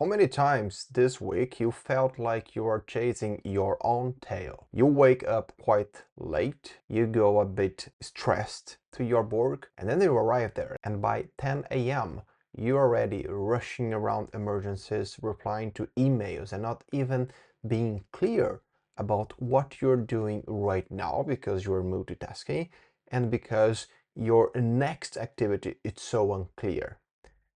How many times this week you felt like you are chasing your own tail? You wake up quite late, you go a bit stressed to your work, and then you arrive there, and by 10 a.m. you're already rushing around emergencies, replying to emails, and not even being clear about what you're doing right now because you're multitasking and because your next activity is so unclear.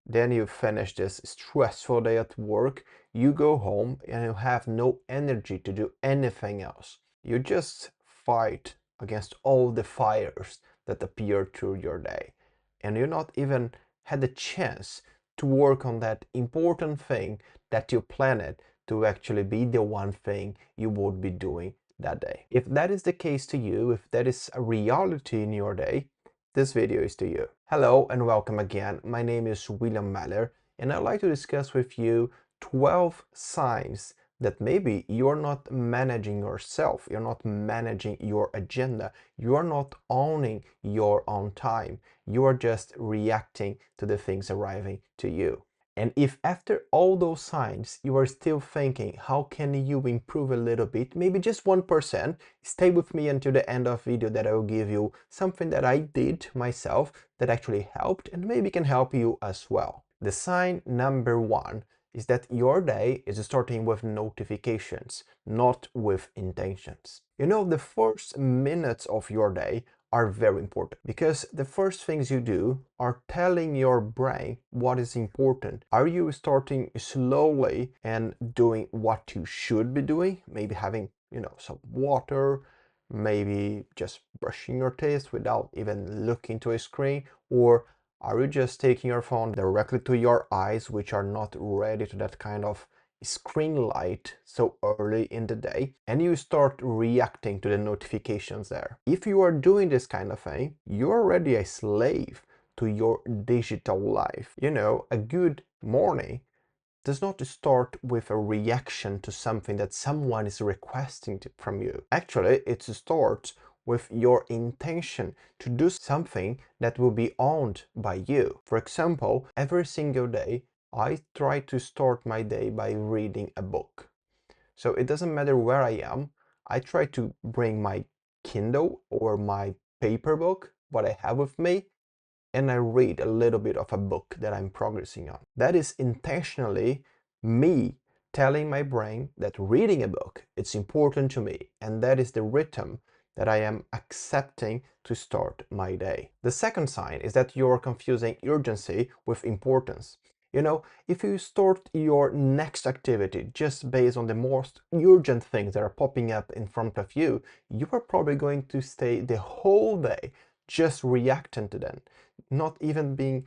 Then you finish this stressful day at work, you go home and you have no energy to do anything else. You just fight against all the fires that appear through your day. And you not even had the chance to work on that important thing that you planned to actually be the one thing you would be doing that day. If that is the case to you, if that is a reality in your day, this video is to you. Hello and welcome again. My name is William Meller and I'd like to discuss with you 12 signs that maybe you're not managing yourself, you're not managing your agenda, you're not owning your own time, you are just reacting to the things arriving to you. And if after all those signs you are still thinking, how can you improve a little bit, maybe just 1%, stay with me until the end of the video that I will give you something that I did myself that actually helped and maybe can help you as well. The sign number 1 is that your day is starting with notifications, not with intentions. You know, the first minutes of your day are very important because the first things you do are telling your brain what is important. Are you starting slowly and doing what you should be doing? Maybe having, some water, maybe just brushing your teeth without even looking to a screen, or are you just taking your phone directly to your eyes, which are not ready to that kind of screen light so early in the day, and you start reacting to the notifications there? If you are doing this kind of thing, you're already a slave to your digital life. You know, a good morning does not start with a reaction to something that someone is requesting from you. Actually, it starts with your intention to do something that will be owned by you. For example, every single day, I try to start my day by reading a book. So it doesn't matter where I am, I try to bring my Kindle or my paper book, what I have with me, and I read a little bit of a book that I'm progressing on. That is intentionally me telling my brain that reading a book, it's important to me, and that is the rhythm that I am accepting to start my day. The second sign is that you're confusing urgency with importance. You know, if you start your next activity just based on the most urgent things that are popping up in front of you, you are probably going to stay the whole day just reacting to them, not even being,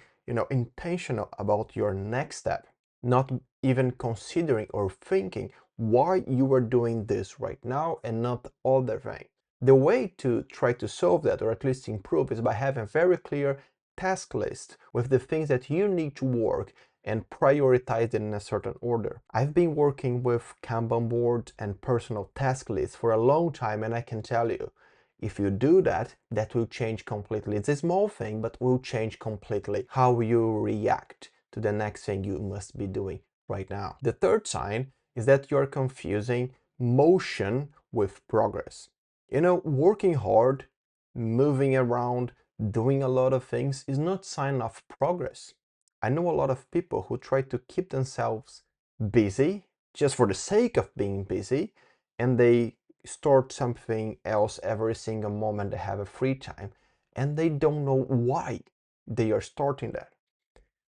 intentional about your next step, not even considering or thinking why you are doing this right now and not other thing. The way to try to solve that, or at least improve, is by having a very clear task list with the things that you need to work and prioritize it in a certain order. I've been working with Kanban boards and personal task lists for a long time, and I can tell you, if you do that, that will change completely. It's a small thing, but will change completely how you react to the next thing you must be doing right now. The third sign is that you're confusing motion with progress. You know, working hard, moving around, doing a lot of things is not sign of progress. I know a lot of people who try to keep themselves busy just for the sake of being busy, and they start something else every single moment they have a free time, and they don't know why they are starting that.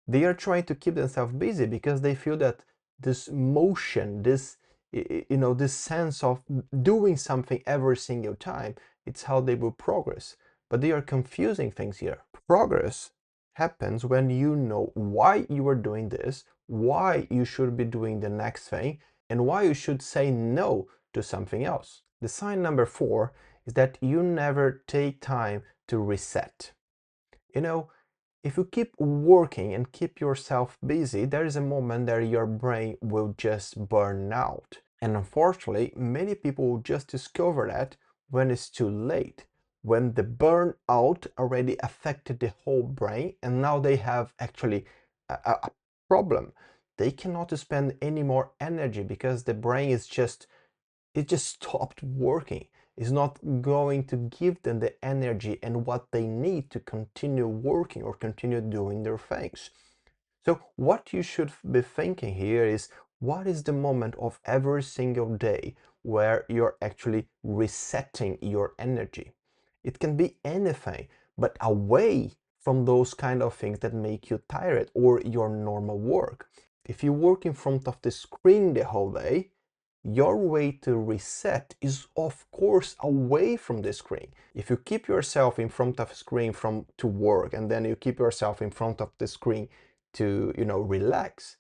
They are trying to keep themselves busy because they feel that this motion, this this sense of doing something every single time, it's how they will progress. But they are confusing things here. Progress happens when you know why you are doing this, why you should be doing the next thing, and why you should say no to something else. The sign number 4 is that you never take time to reset. You know, if you keep working and keep yourself busy, there is a moment that your brain will just burn out. And unfortunately, many people will just discover that when it's too late, when the burnout already affected the whole brain, and now they have actually a problem. they cannot spend any more energy because the brain is just, it just stopped working. It's not going to give them the energy and what they need to continue working or continue doing their things. So what you should be thinking here is, what is the moment of every single day where you're actually resetting your energy? It can be anything, but away from those kind of things that make you tired or your normal work. If you work in front of the screen the whole day, your way to reset is of course away from the screen. If you keep yourself in front of a screen to work, and then you keep yourself in front of the screen to, relax,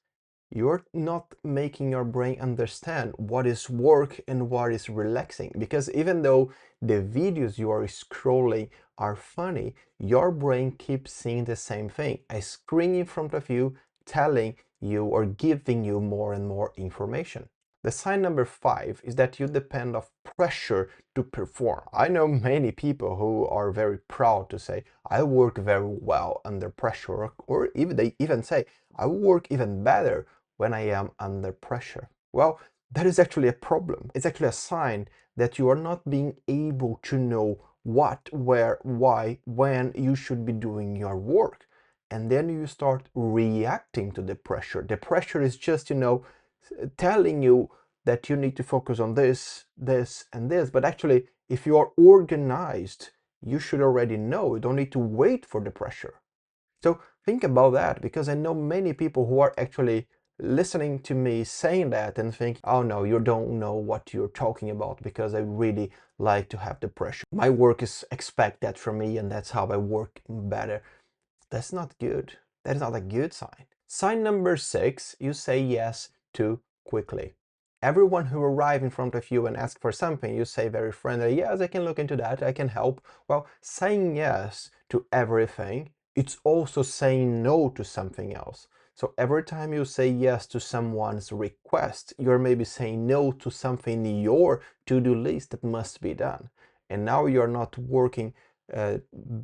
you're not making your brain understand what is work and what is relaxing. Because even though the videos you are scrolling are funny, your brain keeps seeing the same thing, a screen in front of you telling you or giving you more and more information. The sign number 5 is that you depend on pressure to perform. I know many people who are very proud to say, I work very well under pressure, or even they even say, I work even better when I am under pressure. Well, that is actually a problem. It's actually a sign that you are not being able to know what, where, why, when you should be doing your work. And then you start reacting to the pressure. The pressure is just, telling you that you need to focus on this, this, and this. But actually, if you are organized, you should already know. You don't need to wait for the pressure. So think about that, because I know many people who are actually listening to me saying that and think, oh no, you don't know what you're talking about, because I really like to have the pressure. My work is expect that from me, and that's how I work better. That's not good. That is not a good sign. Sign number 6, you say yes too quickly. Everyone who arrives in front of you and asks for something, you say very friendly, yes, I can look into that, I can help. Well, saying yes to everything, it's also saying no to something else. So every time you say yes to someone's request, you're maybe saying no to something in your to-do list that must be done. And now you're not working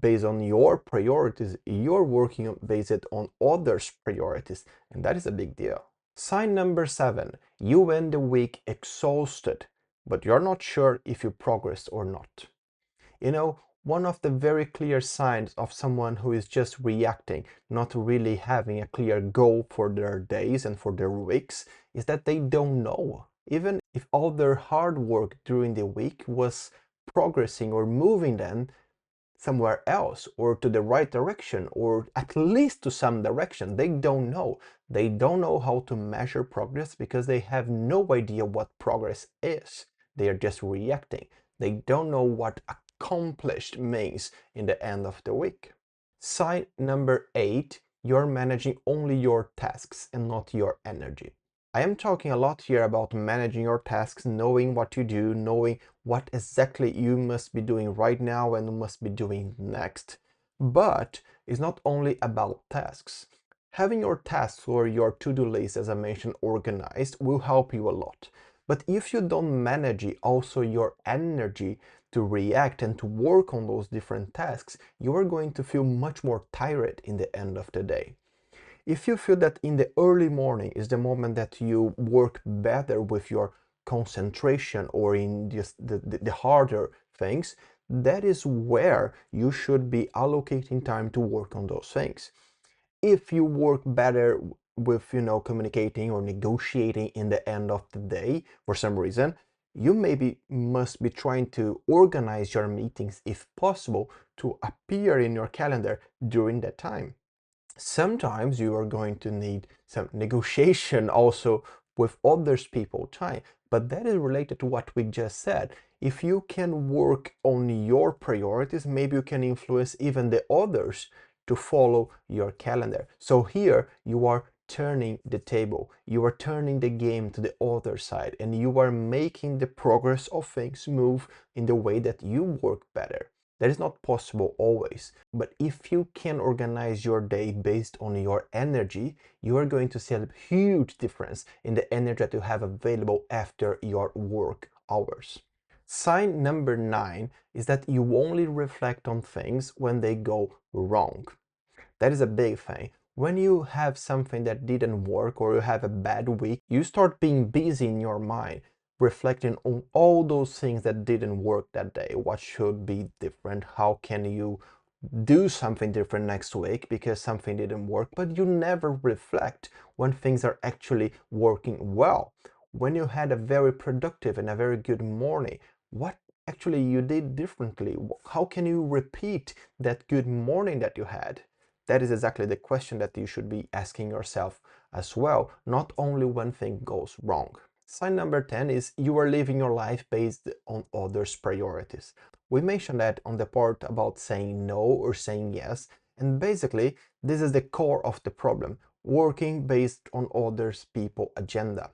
based on your priorities, you're working based on others' priorities, and that is a big deal. Sign number 7, you end the week exhausted, but you're not sure if you progressed or not. One of the very clear signs of someone who is just reacting, not really having a clear goal for their days and for their weeks, is that they don't know. Even if all their hard work during the week was progressing or moving them somewhere else or to the right direction, or at least to some direction, they don't know. They don't know how to measure progress because they have no idea what progress is. They are just reacting. They don't know what accomplished means in the end of the week. Sign number 8, you're managing only your tasks and not your energy. I am talking a lot here about managing your tasks, knowing what you do, knowing what exactly you must be doing right now and must be doing next. But it's not only about tasks. Having your tasks or your to-do list, as I mentioned, organized will help you a lot. But if you don't manage also your energy to react and to work on those different tasks, you are going to feel much more tired in the end of the day. If you feel that in the early morning is the moment that you work better with your concentration or in just the harder things, that is where you should be allocating time to work on those things. If you work better with, communicating or negotiating in the end of the day for some reason, you maybe must be trying to organize your meetings if possible to appear in your calendar during that time. Sometimes you are going to need some negotiation also with others people time, but that is related to what we just said. If you can work on your priorities, maybe you can influence even the others to follow your calendar. So here you are turning the table, you are turning the game to the other side, and you are making the progress of things move in the way that you work better. That is not possible always, but if you can organize your day based on your energy, you are going to see a huge difference in the energy that you have available after your work hours. Sign number 9 is that you only reflect on things when they go wrong. That is a big thing. When you have something that didn't work or you have a bad week, you start being busy in your mind, reflecting on all those things that didn't work that day. What should be different? How can you do something different next week because something didn't work? But you never reflect when things are actually working well. When you had a very productive and a very good morning, what actually you did differently? How can you repeat that good morning that you had? That is exactly the question that you should be asking yourself as well, not only when things goes wrong. Sign number 10 is you are living your life based on others' priorities. We mentioned that on the part about saying no or saying yes, and basically this is the core of the problem, working based on others' people agenda.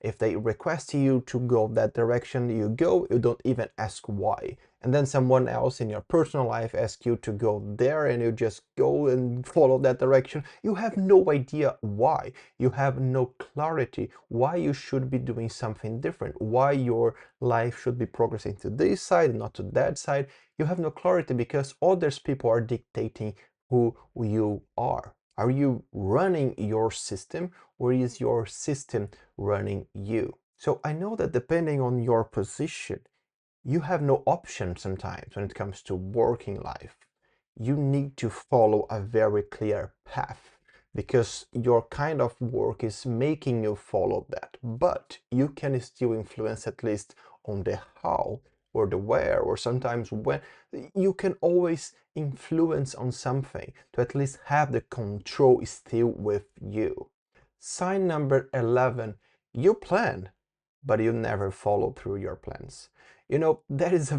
If they request you to go that direction, you go, you don't even ask why. And then someone else in your personal life asks you to go there and you just go and follow that direction. You have no idea why. You have no clarity why you should be doing something different, why your life should be progressing to this side, not to that side. You have no clarity because others people are dictating who you are. Are you running your system or is your system running you? So I know that depending on your position, you have no option sometimes when it comes to working life. You need to follow a very clear path because your kind of work is making you follow that. But you can still influence at least on the how or the where or sometimes when. You can always influence on something to at least have the control still with you. Sign number 11, you plan, but you never follow through your plans. That is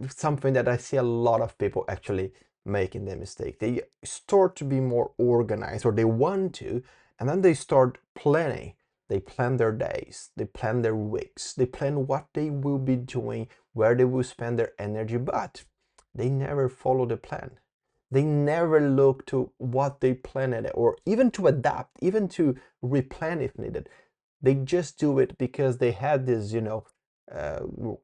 something that I see a lot of people actually making the mistake. They start to be more organized, or they want to, and then they start planning. They plan their days, they plan their weeks, they plan what they will be doing, where they will spend their energy, but they never follow the plan. They never look to what they planned or even to adapt, even to replan if needed. They just do it because they had this, uh,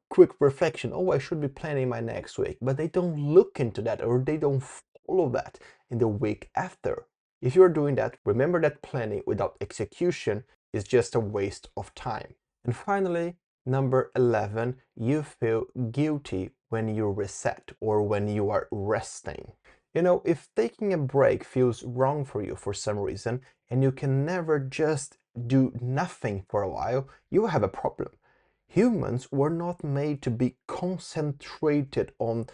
quick reflection. Oh, I should be planning my next week. But they don't look into that or they don't follow that in the week after. If you're doing that, remember that planning without execution is just a waste of time. And finally, number 11, you feel guilty when you reset or when you are resting. If taking a break feels wrong for you for some reason and you can never just do nothing for a while, you have a problem. Humans were not made to be concentrated on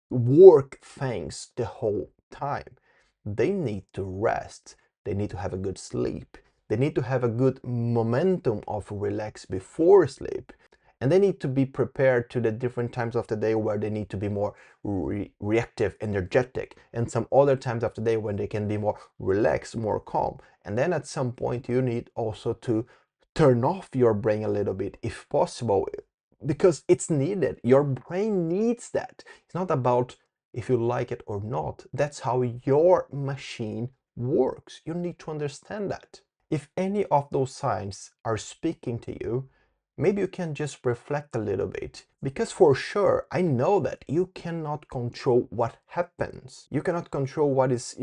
work things the whole time. They need to rest. They need to have a good sleep. They need to have a good momentum of relax before sleep. And they need to be prepared to the different times of the day where they need to be more reactive, energetic, and some other times of the day when they can be more relaxed, more calm. And then at some point you need also to turn off your brain a little bit if possible, because it's needed. Your brain needs that. It's not about if you like it or not. That's how your machine works. You need to understand that. If any of those signs are speaking to you, maybe you can just reflect a little bit. Because for sure, I know that you cannot control what happens. You cannot control what is,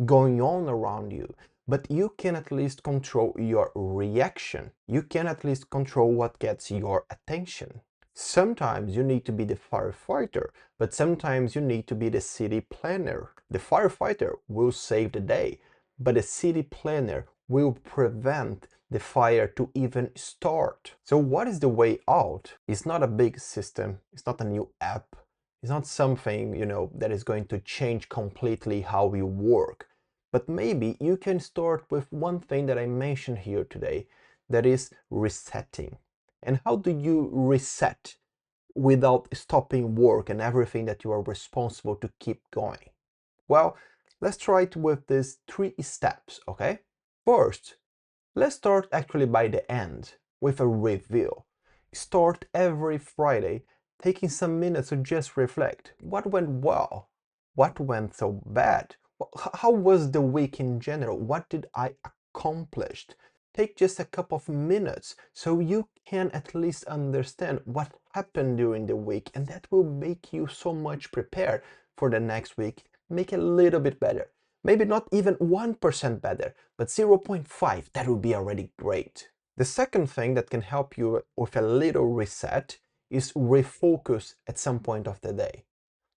going on around you. But you can at least control your reaction. You can at least control what gets your attention. Sometimes you need to be the firefighter, but sometimes you need to be the city planner. The firefighter will save the day, but the city planner will prevent the fire to even start. So what is the way out? It's not a big system. It's not a new app. It's not something, that is going to change completely how we work. But maybe you can start with one thing that I mentioned here today, that is resetting. And how do you reset without stopping work and everything that you are responsible to keep going? Well, let's try it with these 3 steps, okay? First, let's start actually by the end with a review. Start every Friday taking some minutes to just reflect. What went well? What went so bad? How was the week in general? What did I accomplish? Take just a couple of minutes so you can at least understand what happened during the week, and that will make you so much prepared for the next week. Make it a little bit better. Maybe not even 1% better, but 0.5, that would be already great. The second thing that can help you with a little reset is refocus at some point of the day.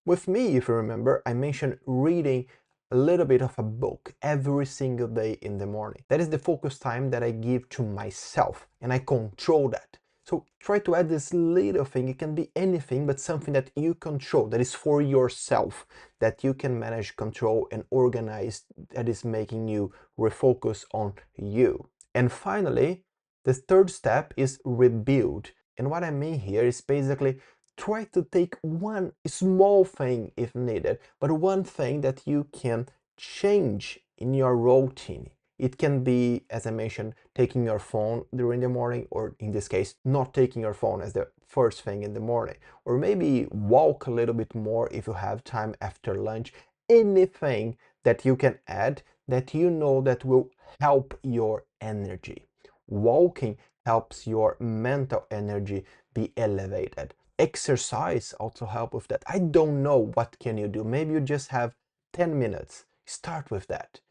With me, if you remember, I mentioned reading a little bit of a book every single day in the morning. That is the focus time that I give to myself, and I control that. So try to add this little thing. It can be anything, but something that you control, that is for yourself, that you can manage, control, and organize, that is making you refocus on you. And finally, the third step is rebuild. And what I mean here is basically try to take one small thing if needed, but one thing that you can change in your routine. It can be, as I mentioned, taking your phone during the morning, or in this case, not taking your phone as the first thing in the morning, or maybe walk a little bit more if you have time after lunch. Anything that you can add that you know that will help your energy. Walking helps your mental energy be elevated. Exercise also help with that. I don't know what can you do. Maybe you just have 10 minutes. Start with that.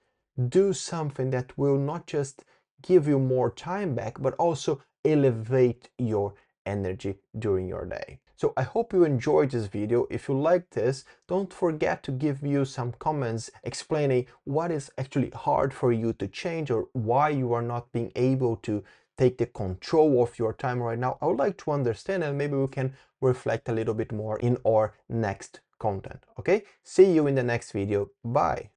Do something that will not just give you more time back, but also elevate your energy during your day. So I hope you enjoyed this video. If you like this, don't forget to give you some comments explaining what is actually hard for you to change, or why you are not being able to take the control of your time right now. I would like to understand, and maybe we can reflect a little bit more in our next content. Okay, see you in the next video. Bye.